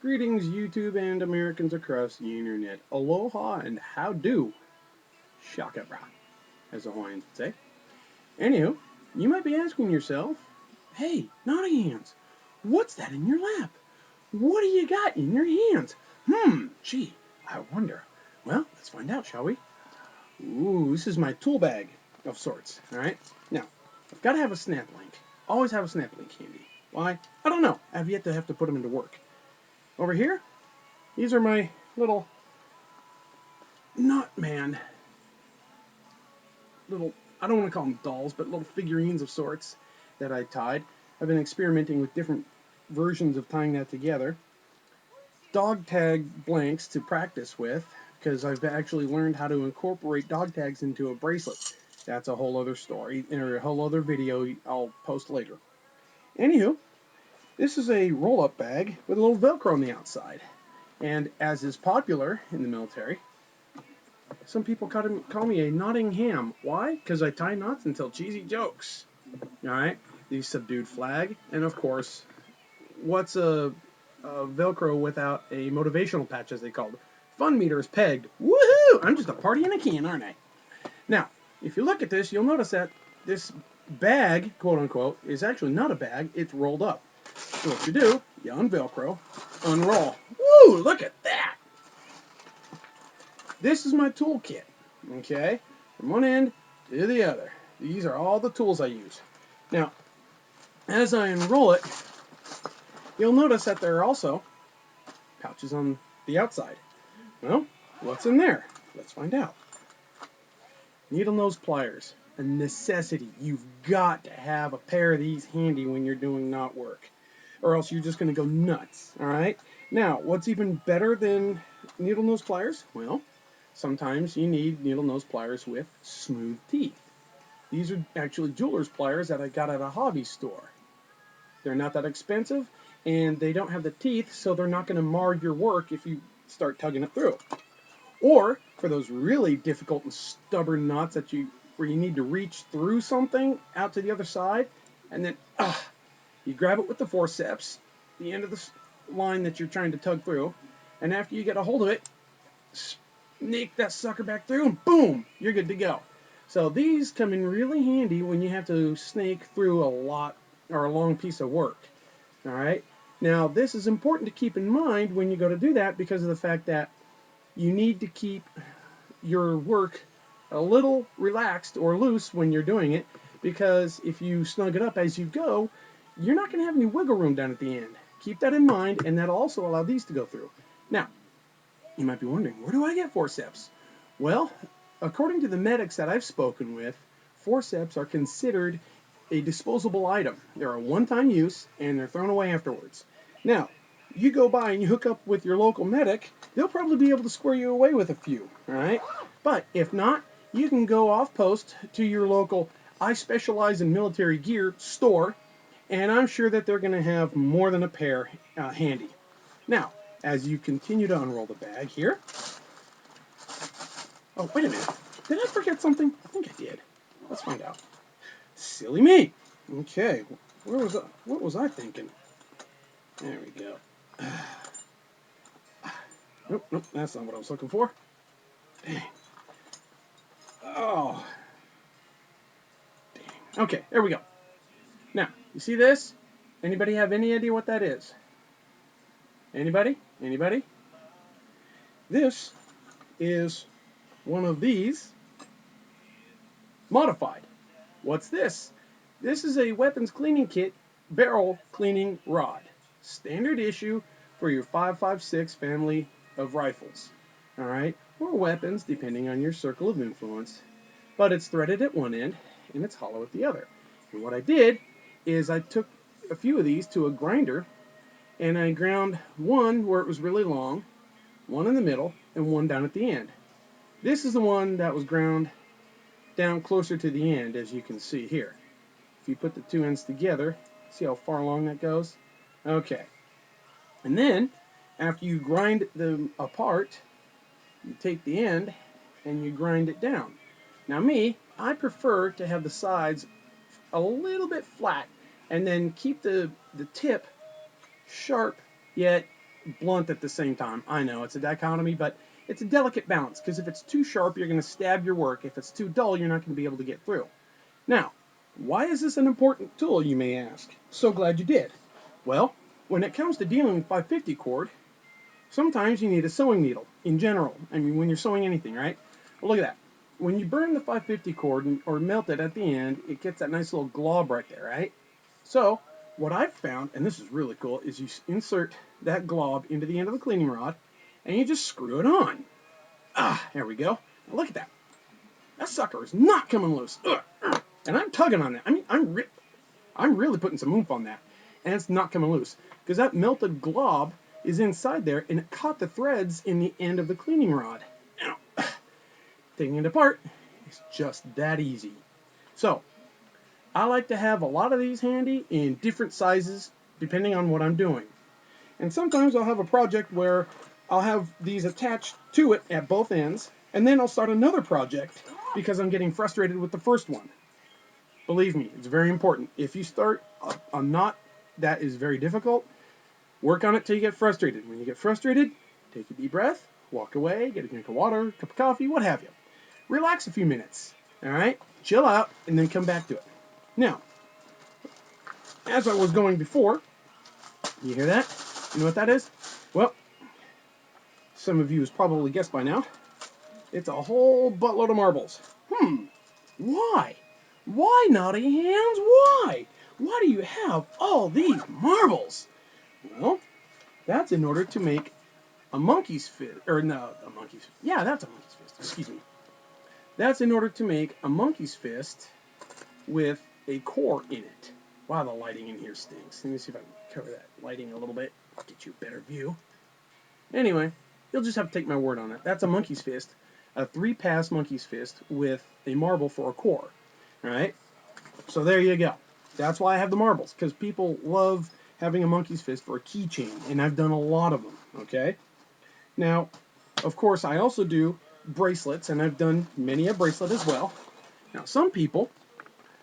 Greetings, YouTube and Americans across the internet. Aloha and how do? Shaka bra, as the Hawaiians would say. Anywho, you might be asking yourself, hey, Knotty Hands, what's that in your lap? What do you got in your hands? Gee, I wonder. Well, let's find out, shall we? Ooh, this is my tool bag of sorts, alright? Now, I've got to have a snap link. Always have a snap link handy. Why? I don't know. I've yet to have to put them into work. Over here, these are my little Knot Man, little, I don't want to call them dolls, but little figurines of sorts that I tied. I've been experimenting with different versions of tying that together. Dog tag blanks to practice with, because I've actually learned how to incorporate dog tags into a bracelet. That's a whole other story, or a whole other video I'll post later. Anywho, this is a roll-up bag with a little Velcro on the outside. And as is popular in the military, some people call me a knotting ham. Why? Because I tie knots and tell cheesy jokes. Alright? The subdued flag. And of course, what's a Velcro without a motivational patch, as they called it? Fun meter is pegged. Woohoo! I'm just a party in a can, aren't I? Now, if you look at this, you'll notice that this bag, quote unquote, is actually not a bag. It's rolled up. So what you do, you unvelcro, unroll. Woo! Look at that! This is my toolkit, okay? From one end to the other. These are all the tools I use. Now, as I unroll it, you'll notice that there are also pouches on the outside. Well, what's in there? Let's find out. Needle nose pliers, a necessity. You've got to have a pair of these handy when you're doing knot work, or else you're just going to go nuts, all right? Now, what's even better than needle nose pliers? Well, sometimes you need needle nose pliers with smooth teeth. These are actually jeweler's pliers that I got at a hobby store. They're not that expensive, and they don't have the teeth, so they're not going to mar your work if you start tugging it through. Or for those really difficult and stubborn knots where you need to reach through something out to the other side, and then you grab it with the forceps, the end of the line that you're trying to tug through, and after you get a hold of it, snake that sucker back through, and boom, you're good to go. So these come in really handy when you have to snake through a lot or a long piece of work. All right. Now this is important to keep in mind when you go to do that, because of the fact that you need to keep your work a little relaxed or loose when you're doing it, because if you snug it up as you go, you're not going to have any wiggle room down at the end. Keep that in mind, and that'll also allow these to go through. Now, you might be wondering, where do I get forceps? Well, according to the medics that I've spoken with, forceps are considered a disposable item. They're a one-time use, and they're thrown away afterwards. Now, you go by and you hook up with your local medic, they'll probably be able to square you away with a few, all right? But if not, you can go off post to your local I specialize in military gear store, and I'm sure that they're going to have more than a pair handy. Now, as you continue to unroll the bag here, oh, wait a minute. Did I forget something? I think I did. Let's find out. Silly me. Okay, what was I thinking? There we go. Nope, that's not what I was looking for. Dang. Oh. Dang. Okay, there we go. Now, you see this? Anybody have any idea what that is? Anybody? Anybody? This is one of these modified. What's this? This is a weapons cleaning kit barrel cleaning rod. Standard issue for your 5.56 family of rifles. Alright? Or weapons, depending on your circle of influence. But it's threaded at one end and it's hollow at the other. And what I did is I took a few of these to a grinder and I ground one where it was really long, one in the middle, and one down at the end. This is the one that was ground down closer to the end, as you can see here. If you put the two ends together, see how far along that goes? Okay. And then, after you grind them apart, you take the end and you grind it down. Now me, I prefer to have the sides a little bit flat and then keep the tip sharp, yet blunt at the same time. I know it's a dichotomy, but it's a delicate balance, because if it's too sharp, you're going to stab your work. If it's too dull, you're not going to be able to get through. Now, why is this an important tool, you may ask? So glad you did. Well, when it comes to dealing with 550 cord, sometimes you need a sewing needle in general. I mean, when you're sewing anything, right? Well, look at that. When you burn the 550 cord or melt it at the end, it gets that nice little glob right there, right? So, what I've found, and this is really cool, is you insert that glob into the end of the cleaning rod, and you just screw it on. There we go. Now look at that. That sucker is not coming loose. And I'm tugging on that. I mean, I'm really putting some oomph on that. And it's not coming loose. Because that melted glob is inside there, and it caught the threads in the end of the cleaning rod. Now, taking it apart is just that easy. So, I like to have a lot of these handy in different sizes, depending on what I'm doing. And sometimes I'll have a project where I'll have these attached to it at both ends, and then I'll start another project because I'm getting frustrated with the first one. Believe me, it's very important. If you start a knot that is very difficult, work on it till you get frustrated. When you get frustrated, take a deep breath, walk away, get a drink of water, cup of coffee, what have you. Relax a few minutes, all right? Chill out, and then come back to it. Now, as I was going before, you hear that? You know what that is? Well, some of you has probably guessed by now. It's a whole buttload of marbles. Why? Why, Knotty Hands? Why? Why do you have all these marbles? Well, that's in order to make a monkey's fist. Or no, a monkey's. Yeah, that's a monkey's fist. Excuse me. That's in order to make a monkey's fist with a core in it. Wow, the lighting in here stinks. Let me see if I can cover that lighting a little bit. Get you a better view. Anyway, you'll just have to take my word on it. That's a monkey's fist. A 3-pass monkey's fist with a marble for a core. Alright? So there you go. That's why I have the marbles. Because people love having a monkey's fist for a keychain. And I've done a lot of them. Okay? Now, of course, I also do bracelets. And I've done many a bracelet as well. Now, some people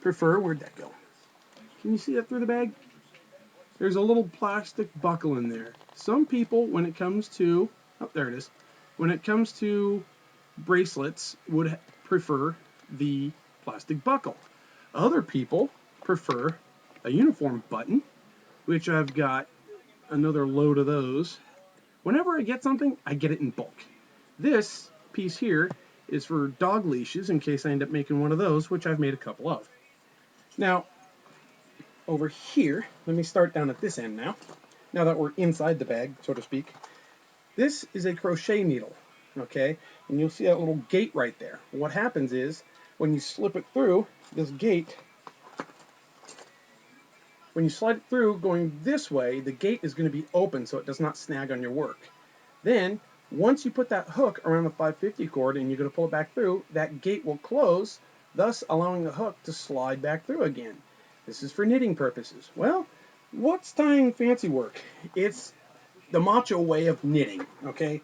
prefer... Where'd that go? Can you see that through the bag? There's a little plastic buckle in there. Some people, when it comes to... Oh, there it is. When it comes to bracelets, would prefer the plastic buckle. Other people prefer a uniform button, which I've got another load of those. Whenever I get something, I get it in bulk. This piece here is for dog leashes, in case I end up making one of those, which I've made a couple of. Now, over here, let me start down at this end now that we're inside the bag, so to speak. This is a crochet needle, okay? And you'll see that little gate right there. What happens is, when you slip it through this gate, when you slide it through going this way, the gate is going to be open so it does not snag on your work. Then, once you put that hook around the 550 cord and you're going to pull it back through, that gate will close, thus allowing the hook to slide back through again. This is for knitting purposes. Well, what's tying fancy work? It's the macho way of knitting, okay?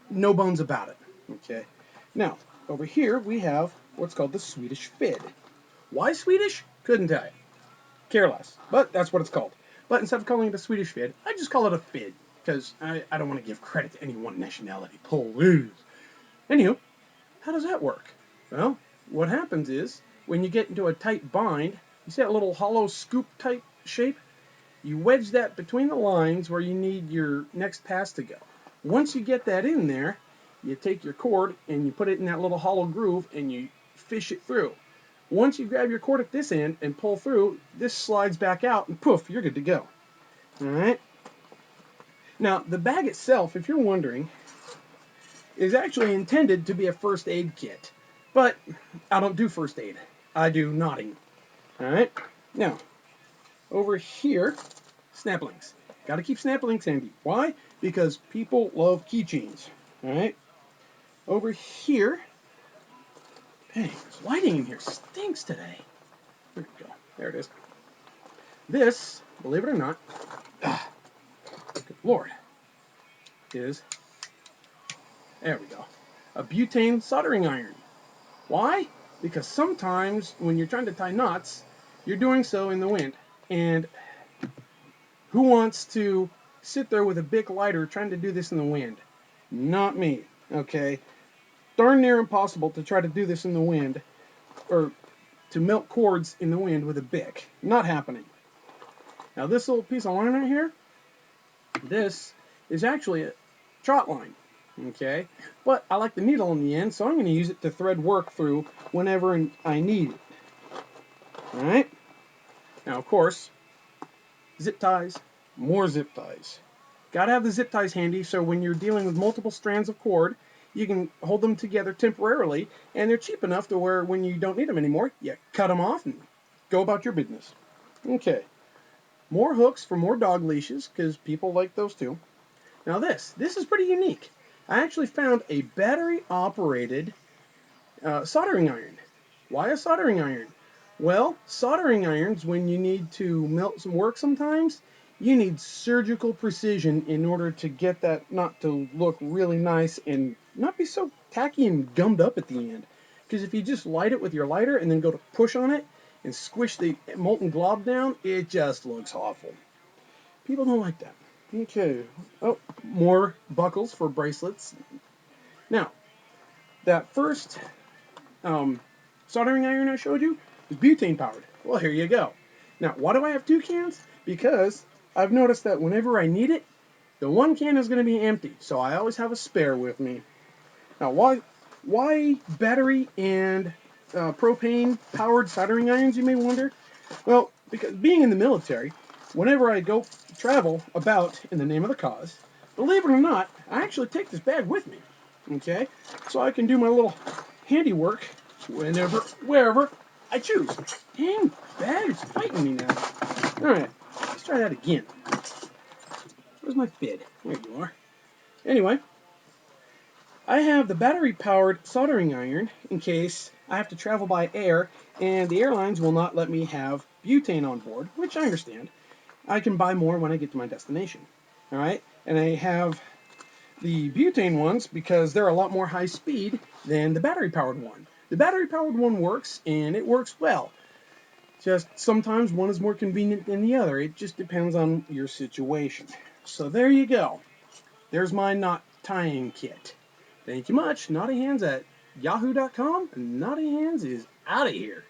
No bones about it, okay? Now, over here we have what's called the Swedish fid. Why Swedish? Couldn't tell you. Care less, but that's what it's called. But instead of calling it a Swedish fid, I just call it a fid, because I don't want to give credit to any one nationality. Please. Anywho, how does that work? Well, what happens is, when you get into a tight bind, you see that little hollow scoop type shape? You wedge that between the lines where you need your next pass to go. Once you get that in there, you take your cord and you put it in that little hollow groove and you fish it through. Once you grab your cord at this end and pull through, this slides back out and poof, you're good to go. Alright? Now, the bag itself, if you're wondering, is actually intended to be a first aid kit. But I don't do first aid. I do knotting. Alright? Now, over here, snap links. Got to keep snap links handy. Why? Because people love keychains. Alright? Over here, dang, this lighting in here stinks today. There we go. There it is. This, believe it or not, good Lord, is, there we go, a butane soldering iron. Why? Because sometimes when you're trying to tie knots, you're doing so in the wind. And who wants to sit there with a big lighter trying to do this in the wind. Not me, okay? Darn near impossible to try to do this in the wind, or to melt cords in the wind with a bic. Not happening. Now this little piece of line right here, this is actually a trot line, okay? But I like the needle on the end, so I'm going to use it to thread work through whenever I need it. Alright? Now, of course, zip ties, more zip ties. Gotta have the zip ties handy so when you're dealing with multiple strands of cord, you can hold them together temporarily, and they're cheap enough to where when you don't need them anymore, you cut them off and go about your business. Okay. More hooks for more dog leashes, because people like those too. Now this is pretty unique. I actually found a battery-operated soldering iron. Why a soldering iron? Well, soldering irons, when you need to melt some work sometimes, you need surgical precision in order to get that knot to look really nice and not be so tacky and gummed up at the end. Because if you just light it with your lighter and then go to push on it and squish the molten glob down, it just looks awful. People don't like that. Okay. Oh, more buckles for bracelets. Now, that first soldering iron I showed you is butane powered. Well, here you go. Now, why do I have two cans? Because I've noticed that whenever I need it, the one can is going to be empty, so I always have a spare with me. Now, why battery and propane powered soldering irons, you may wonder? Well, because being in the military, whenever I go travel about in the name of the cause, believe it or not, I actually take this bag with me. Okay? So I can do my little handiwork whenever, wherever I choose. Dang, bag's fighting me now. Alright, let's try that again. Where's my bid? There you are. Anyway, I have the battery-powered soldering iron in case I have to travel by air and the airlines will not let me have butane on board, which I understand. I can buy more when I get to my destination. Alright? And I have the butane ones because they're a lot more high speed than the battery-powered one. The battery-powered one works, and it works well. Just sometimes one is more convenient than the other. It just depends on your situation. So there you go. There's my knot tying kit. Thank you much. Knotty Hands at yahoo.com. Knotty Hands is out of here.